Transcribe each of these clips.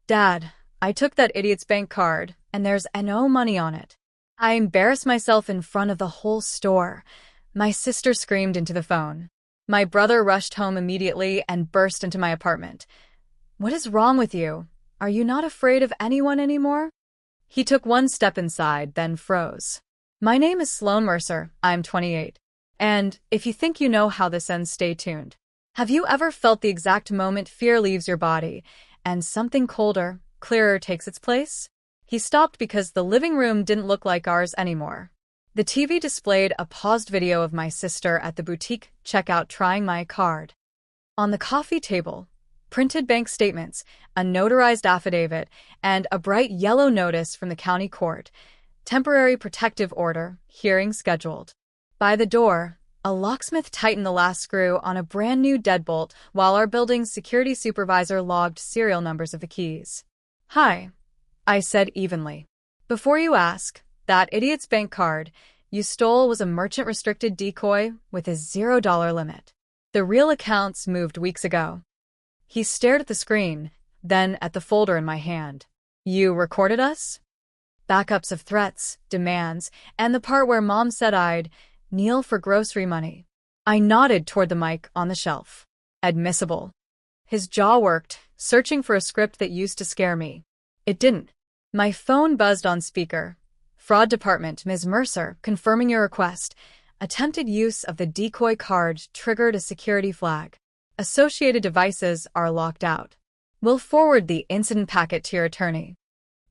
Dad, I took that idiot's bank card, and there's no money on it. I embarrassed myself in front of the whole store. My sister screamed into the phone. My brother rushed home immediately and burst into my apartment. What is wrong with you? Are you not afraid of anyone anymore? He took one step inside, then froze. My name is Sloan Mercer. I'm 28. And if you think you know how this ends, stay tuned. Have you ever felt the exact moment fear leaves your body and something colder, clearer takes its place? He stopped because the living room didn't look like ours anymore. The TV displayed a paused video of my sister at the boutique checkout trying my card. On the coffee table, printed bank statements, a notarized affidavit, and a bright yellow notice from the county court. Temporary protective order, hearing scheduled. By the door, a locksmith tightened the last screw on a brand new deadbolt while our building's security supervisor logged serial numbers of the keys. Hi, I said evenly. Before you ask, that idiot's bank card you stole was a merchant-restricted decoy with a $0 limit. The real accounts moved weeks ago. He stared at the screen, then at the folder in my hand. You recorded us? Backups of threats, demands, and the part where Mom said I'd kneel for grocery money. I nodded toward the mic on the shelf. Admissible. His jaw worked, searching for a script that used to scare me. It didn't. My phone buzzed on speaker. Fraud Department, Ms. Mercer, confirming your request. Attempted use of the decoy card triggered a security flag. Associated devices are locked out. We'll forward the incident packet to your attorney.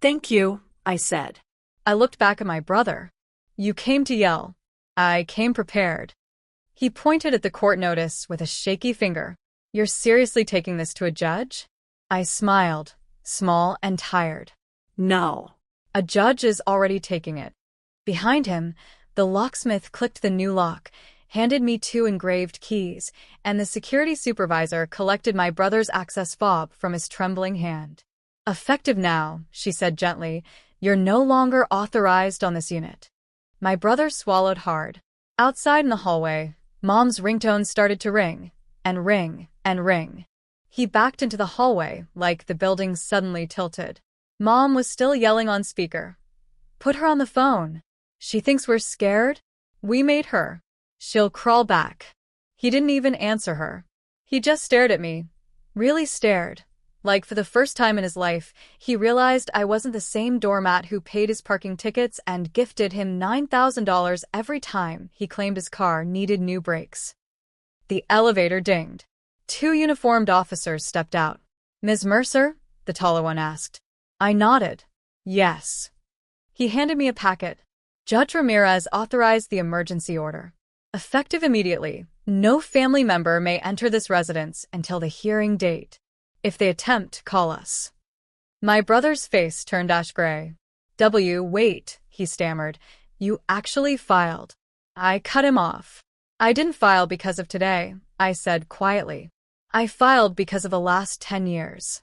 Thank you, I said. I looked back at my brother. You came to yell. I came prepared. He pointed at the court notice with a shaky finger. You're seriously taking this to a judge? I smiled, small and tired. No. A judge is already taking it. Behind him, the locksmith clicked the new lock, handed me 2 engraved keys, and the security supervisor collected my brother's access fob from his trembling hand. Effective now, she said gently, you're no longer authorized on this unit. My brother swallowed hard. Outside in the hallway, Mom's ringtone started to ring, and ring, and ring. He backed into the hallway like the building suddenly tilted. Mom was still yelling on speaker. Put her on the phone. She thinks we're scared? We made her. She'll crawl back. He didn't even answer her. He just stared at me. Really stared. Like for the first time in his life, he realized I wasn't the same doormat who paid his parking tickets and gifted him $9,000 every time he claimed his car needed new brakes. The elevator dinged. 2 uniformed officers stepped out. Ms. Mercer? The taller one asked. I nodded. Yes. He handed me a packet. Judge Ramirez authorized the emergency order. Effective immediately, no family member may enter this residence until the hearing date. If they attempt, call us. My brother's face turned ash gray. Wait, he stammered. You actually filed. I cut him off. I didn't file because of today, I said quietly. I filed because of the last 10 years.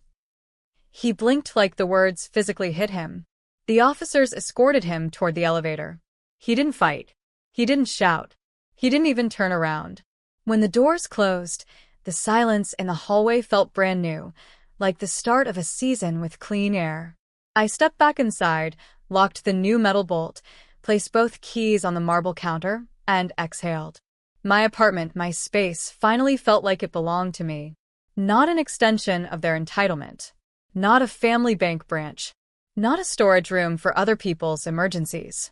He blinked like the words physically hit him. The officers escorted him toward the elevator. He didn't fight. He didn't shout. He didn't even turn around. When the doors closed, the silence in the hallway felt brand new, like the start of a season with clean air. I stepped back inside, locked the new metal bolt, placed both keys on the marble counter, and exhaled. My apartment, my space, finally felt like it belonged to me. Not an extension of their entitlement. Not a family bank branch. Not a storage room for other people's emergencies.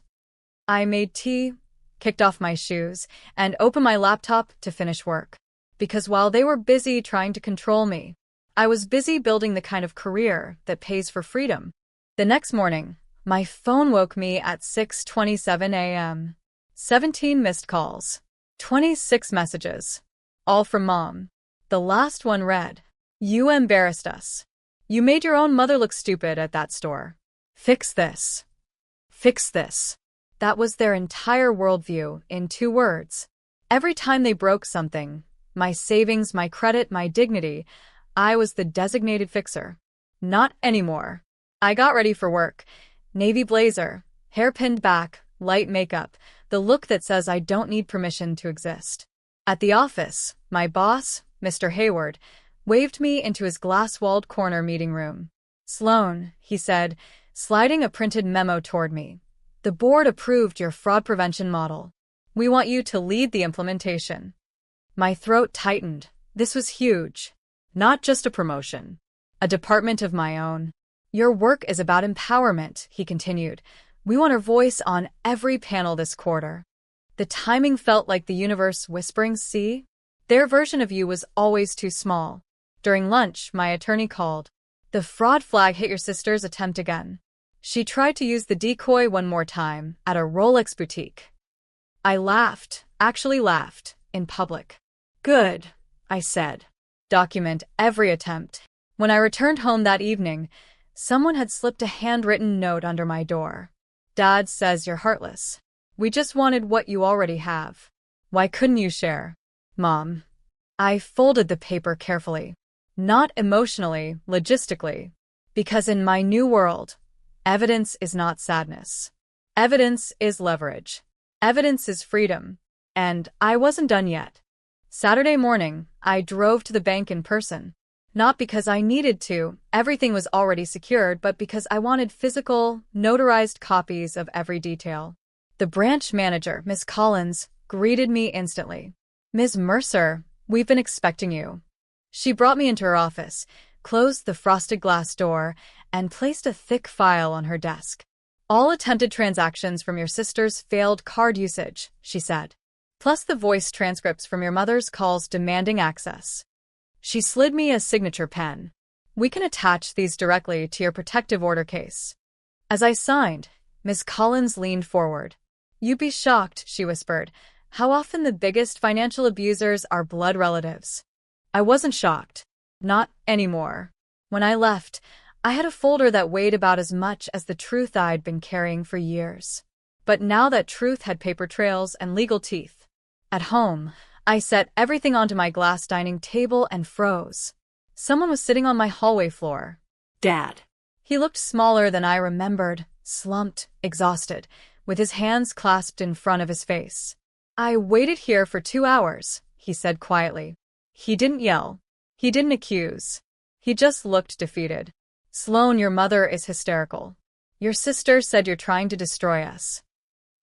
I made tea, kicked off my shoes, and opened my laptop to finish work. Because while they were busy trying to control me, I was busy building the kind of career that pays for freedom. The next morning, my phone woke me at 6:27 a.m. 17 missed calls. 26 messages. All from Mom. The last one read, You embarrassed us. You made your own mother look stupid at that store. Fix this. Fix this. That was their entire worldview in 2 words. Every time they broke something, my savings, my credit, my dignity, I was the designated fixer. Not anymore. I got ready for work. Navy blazer, hair pinned back, light makeup, the look that says I don't need permission to exist. At the office, my boss, Mr. Hayward, waved me into his glass-walled corner meeting room. Sloan, he said, sliding a printed memo toward me. The board approved your fraud prevention model. We want you to lead the implementation. My throat tightened. This was huge. Not just a promotion. A department of my own. Your work is about empowerment, he continued. We want our voice on every panel this quarter. The timing felt like the universe whispering, see? Their version of you was always too small. During lunch, my attorney called. The fraud flag hit your sister's attempt again. She tried to use the decoy one more time at a Rolex boutique. I laughed, actually laughed, in public. Good, I said. Document every attempt. When I returned home that evening, someone had slipped a handwritten note under my door. Dad says you're heartless. We just wanted what you already have. Why couldn't you share? Mom. I folded the paper carefully. Not emotionally, logistically. Because in my new world, evidence is not sadness. Evidence is leverage. Evidence is freedom. And I wasn't done yet. Saturday morning, I drove to the bank in person. Not because I needed to, everything was already secured, but because I wanted physical, notarized copies of every detail. The branch manager, Miss Collins, greeted me instantly. Ms. Mercer, we've been expecting you. She brought me into her office, closed the frosted glass door, and placed a thick file on her desk. All attempted transactions from your sister's failed card usage, she said. Plus the voice transcripts from your mother's calls demanding access. She slid me a signature pen. We can attach these directly to your protective order case. As I signed, Miss Collins leaned forward. You'd be shocked, she whispered, how often the biggest financial abusers are blood relatives. I wasn't shocked. Not anymore. When I left, I had a folder that weighed about as much as the truth I'd been carrying for years. But now that truth had paper trails and legal teeth. At home, I set everything onto my glass dining table and froze. Someone was sitting on my hallway floor. Dad. He looked smaller than I remembered, slumped, exhausted, with his hands clasped in front of his face. I waited here for 2 hours, he said quietly. He didn't yell. He didn't accuse. He just looked defeated. Sloan, your mother is hysterical. Your sister said you're trying to destroy us.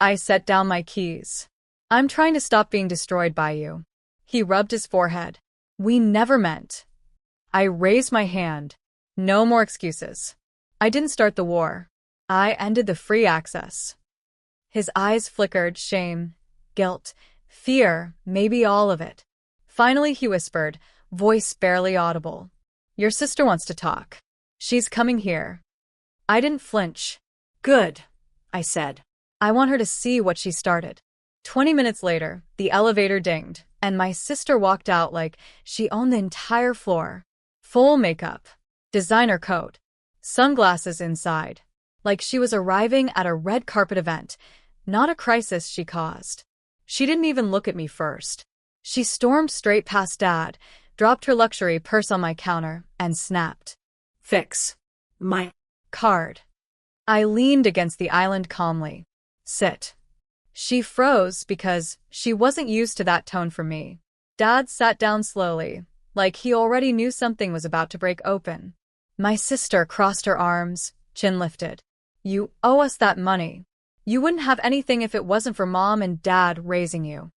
I set down my keys. I'm trying to stop being destroyed by you. He rubbed his forehead. We never meant. I raised my hand. No more excuses. I didn't start the war. I ended the free access. His eyes flickered, shame, guilt, fear, maybe all of it. Finally, he whispered, voice barely audible. Your sister wants to talk. She's coming here. I didn't flinch. Good, I said. I want her to see what she started. 20 minutes later, the elevator dinged, and my sister walked out like she owned the entire floor. Full makeup, designer coat, sunglasses inside. Like she was arriving at a red carpet event, not a crisis she caused. She didn't even look at me first. She stormed straight past Dad, dropped her luxury purse on my counter, and snapped. Fix my card. I leaned against the island calmly. Sit. She froze because she wasn't used to that tone from me. Dad sat down slowly, like he already knew something was about to break open. My sister crossed her arms, chin lifted. You owe us that money. You wouldn't have anything if it wasn't for Mom and Dad raising you.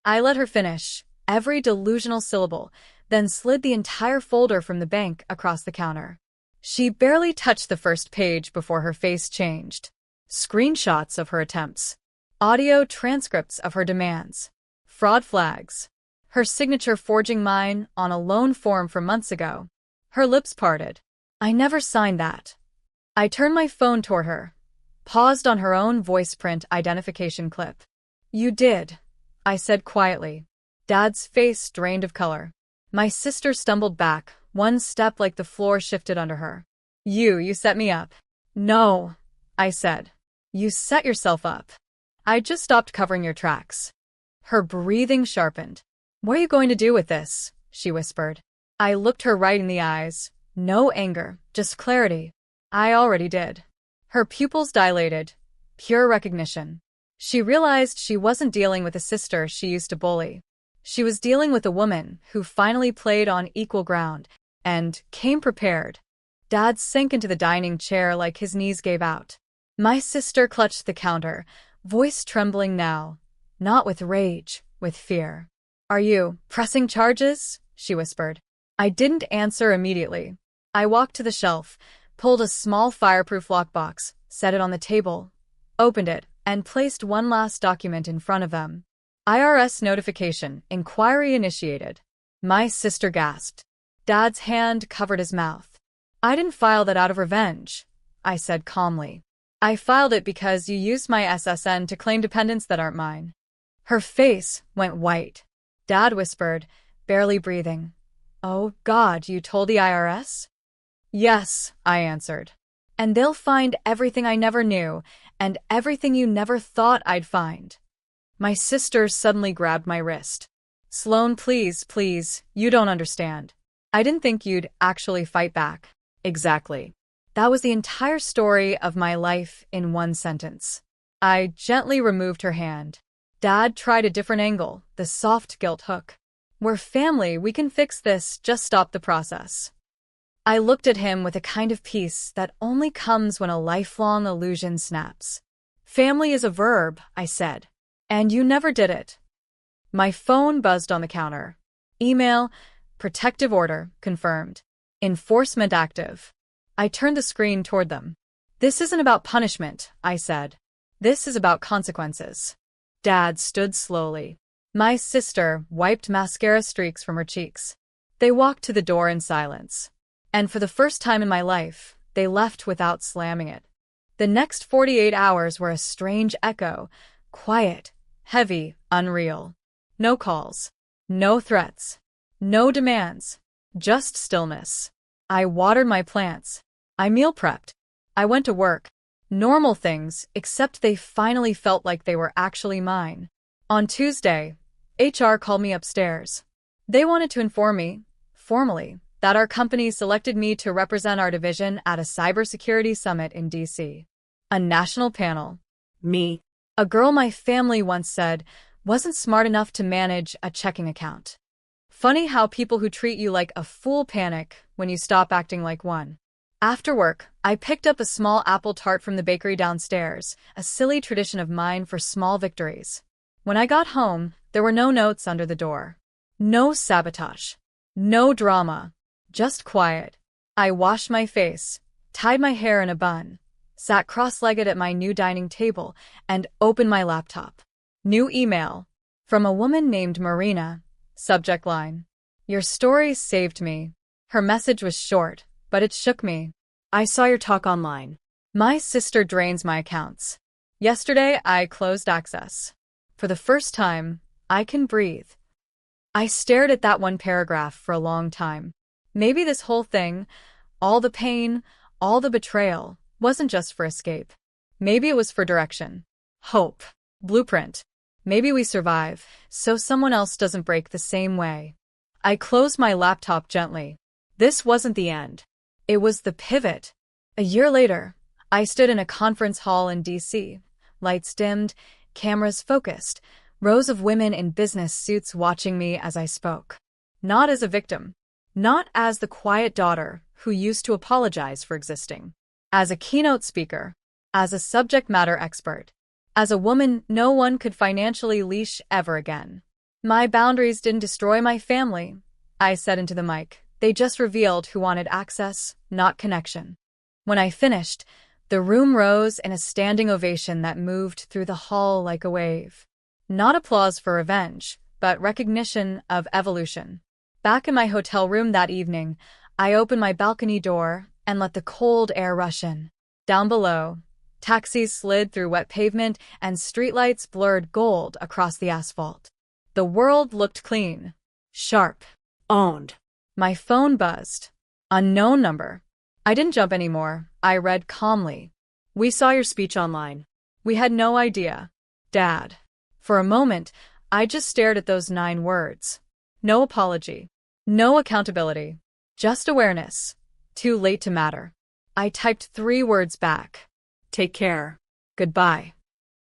I let her finish, every delusional syllable, then slid the entire folder from the bank across the counter. She barely touched the first page before her face changed. Screenshots of her attempts. Audio transcripts of her demands. Fraud flags. Her signature forging mine on a loan form from months ago. Her lips parted. I never signed that. I turned my phone toward her. Paused on her own voice print identification clip. You did, I said quietly. Dad's face drained of color. My sister stumbled back, one step like the floor shifted under her. You set me up. No, I said. You set yourself up. I just stopped covering your tracks. Her breathing sharpened. What are you going to do with this? She whispered. I looked her right in the eyes. No anger, just clarity. I already did. Her pupils dilated. Pure recognition. She realized she wasn't dealing with a sister she used to bully. She was dealing with a woman who finally played on equal ground and came prepared. Dad sank into the dining chair like his knees gave out. My sister clutched the counter, voice trembling now, not with rage, with fear. "Are you pressing charges?" she whispered. I didn't answer immediately. I walked to the shelf, pulled a small fireproof lockbox, set it on the table, opened it, and placed one last document in front of them. IRS notification, inquiry initiated. My sister gasped. Dad's hand covered his mouth. "I didn't file that out of revenge," I said calmly. "I filed it because you used my SSN to claim dependents that aren't mine." Her face went white. Dad whispered, barely breathing, "Oh, God, you told the IRS?" "Yes," I answered. "And they'll find everything I never knew, and everything you never thought I'd find." My sister suddenly grabbed my wrist. "Sloan, please, please, you don't understand. I didn't think you'd actually fight back." Exactly. That was the entire story of my life in one sentence. I gently removed her hand. Dad tried a different angle, the soft guilt hook. "We're family, we can fix this, just stop the process." I looked at him with a kind of peace that only comes when a lifelong illusion snaps. "Family is a verb," I said. "And you never did it." My phone buzzed on the counter. Email, protective order, confirmed. Enforcement active. I turned the screen toward them. "This isn't about punishment," I said. "This is about consequences." Dad stood slowly. My sister wiped mascara streaks from her cheeks. They walked to the door in silence. And for the first time in my life, they left without slamming it. The next 48 hours were a strange echo, quiet, heavy, unreal. No calls, no threats, no demands, just stillness. I watered my plants. I meal prepped. I went to work. Normal things, except they finally felt like they were actually mine. On Tuesday, HR called me upstairs. They wanted to inform me, formally, that our company selected me to represent our division at a cybersecurity summit in DC. A national panel. Me. A girl my family once said wasn't smart enough to manage a checking account. Funny how people who treat you like a fool panic when you stop acting like one. After work, I picked up a small apple tart from the bakery downstairs, a silly tradition of mine for small victories. When I got home, there were no notes under the door. No sabotage. No drama. Just quiet. I washed my face, tied my hair in a bun, sat cross-legged at my new dining table, and opened my laptop. New email. From a woman named Marina. Subject line. "Your story saved me." Her message was short, but it shook me. "I saw your talk online." My sister drains my accounts. Yesterday, I closed access. For the first time, I can breathe. I stared at that one paragraph for a long time. Maybe this whole thing, all the pain, all the betrayal, wasn't just for escape. Maybe it was for direction. Hope. Blueprint. Maybe we survive, so someone else doesn't break the same way. I closed my laptop gently. This wasn't the end. It was the pivot. A year later, I stood in a conference hall in DC. Lights dimmed, cameras focused, rows of women in business suits watching me as I spoke. Not as a victim. Not as the quiet daughter who used to apologize for existing. As a keynote speaker. As a subject matter expert. As a woman no one could financially leash ever again. My boundaries didn't destroy my family, I said into the mic. They just revealed who wanted access, not connection. When I finished, the room rose in a standing ovation that moved through the hall like a wave. Not applause for revenge, but recognition of evolution. Back in my hotel room that evening, I opened my balcony door and let the cold air rush in. Down below, taxis slid through wet pavement and streetlights blurred gold across the asphalt. The world looked clean, sharp. Owned. My phone buzzed. Unknown number. I didn't jump anymore. I read calmly. "We saw your speech online." We had no idea. Dad. For a moment, I just stared at those 9 words. No apology. No accountability. Just awareness. Too late to matter. I typed 3 words back. "Take care." Goodbye.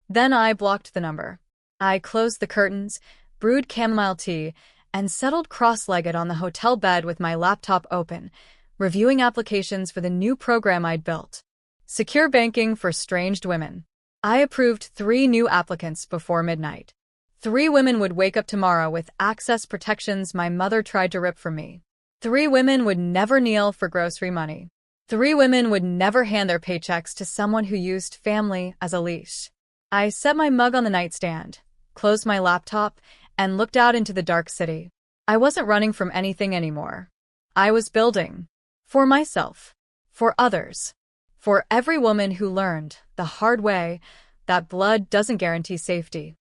Then I blocked the number. I closed the curtains, brewed chamomile tea, and settled cross-legged on the hotel bed with my laptop open, reviewing applications for the new program I'd built. Secure banking for estranged women. I approved 3 new applicants before midnight. 3 women would wake up tomorrow with access protections my mother tried to rip from me. 3 women would never kneel for grocery money. 3 women would never hand their paychecks to someone who used family as a leash. I set my mug on the nightstand, closed my laptop, and looked out into the dark city. I wasn't running from anything anymore. I was building. For myself. For others. For every woman who learned, the hard way, that blood doesn't guarantee safety.